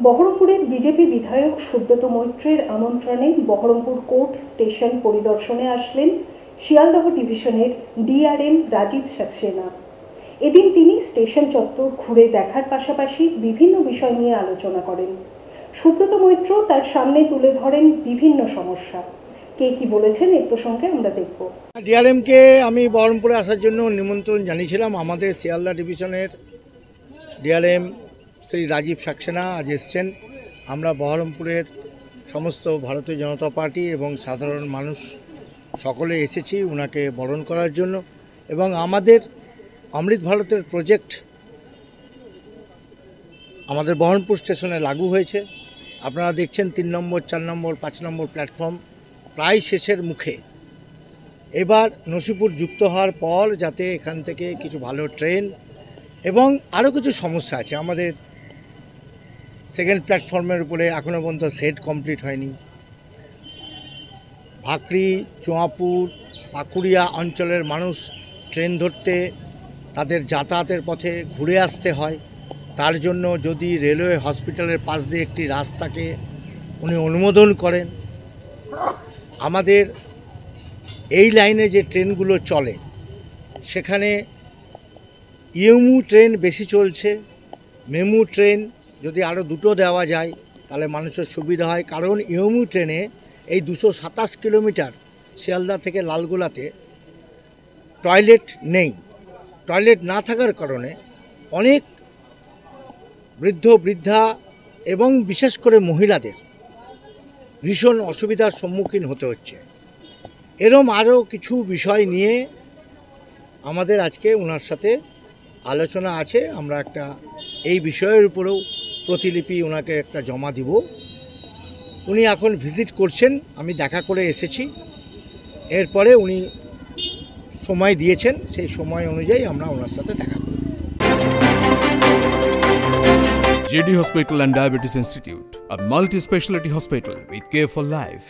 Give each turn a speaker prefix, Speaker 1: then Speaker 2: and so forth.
Speaker 1: বহরমপুরের বিজেপি বিধায়ক সুব্রত মৈত্রের আমন্ত্রণে বহরমপুর কোর্ট স্টেশন পরিদর্শনে আসলেন শিয়ালদহ ডিভিশনের ডিআরএম রাজীব সাক্সেনা। এদিন তিনি স্টেশন চত্বর ঘুরে দেখার পাশাপাশি বিভিন্ন বিষয় নিয়ে আলোচনা করেন। সুব্রত মৈত্র তার সামনে তুলে ধরেন বিভিন্ন সমস্যা। কে কি বলেছেন এ প্রসঙ্গে আমরা দেখব।
Speaker 2: ডিআরএমকে আমি বহরমপুরে আসার জন্য নিমন্ত্রণ জানিয়েছিলাম। আমাদের শিয়ালদহ ডিভিশনের ডিআরএম শ্রী রাজীব সাক্সেনা আজ এসছেন। আমরা বহরমপুরের সমস্ত ভারতীয় জনতা পার্টি এবং সাধারণ মানুষ সকলে এসেছি ওনাকে বরণ করার জন্য। এবং আমাদের অমৃত ভারতের প্রজেক্ট আমাদের বহরমপুর স্টেশনে লাগু হয়েছে। আপনারা দেখছেন 3 নম্বর, 4 নম্বর, 5 নম্বর প্ল্যাটফর্ম প্রায় শেষের মুখে। এবার নসিপুর যুক্ত হওয়ার পর যাতে এখান থেকে কিছু ভালো ট্রেন এবং আরও কিছু সমস্যা আছে। আমাদের সেকেন্ড প্ল্যাটফর্মের উপরে এখনও পর্যন্ত সেট কমপ্লিট হয়নি। ভাকরি, চুয়াপুর, পাকুড়িয়া অঞ্চলের মানুষ ট্রেন ধরতে তাদের যাতায়াতের পথে ঘুরে আসতে হয়। তার জন্য যদি রেলওয়ে হসপিটালের পাশ দিয়ে একটি রাস্তাকে উনি অনুমোদন করেন, আমাদের এই লাইনে যে ট্রেনগুলো চলে সেখানে ইএমইউ ট্রেন বেশি চলছে। মেমু ট্রেন যদি আরও 2টো দেওয়া যায় তাহলে মানুষের সুবিধা হয়। কারণ ইএমইউ ট্রেনে এই 227 কিলোমিটার শিয়ালদা থেকে লালগোলাতে টয়লেট নেই। টয়লেট না থাকার কারণে অনেক বৃদ্ধ বৃদ্ধা এবং বিশেষ করে মহিলাদের ভীষণ অসুবিধার সম্মুখীন হতে হচ্ছে। এরম আরও কিছু বিষয় নিয়ে আমাদের আজকে ওনার সাথে আলোচনা আছে। আমরা একটা এই বিষয়ের উপরেও প্রতিলিপি ওনাকে একটা জমা দিব। উনি এখন ভিজিট করছেন, আমি দেখা করে এসেছি। এরপরে উনি সময় দিয়েছেন, সেই সময় অনুযায়ী আমরা ওনার সাথে দেখা করব।
Speaker 3: JD Hospital and Diabetes Institute, a multi-specialty hospital with care for life.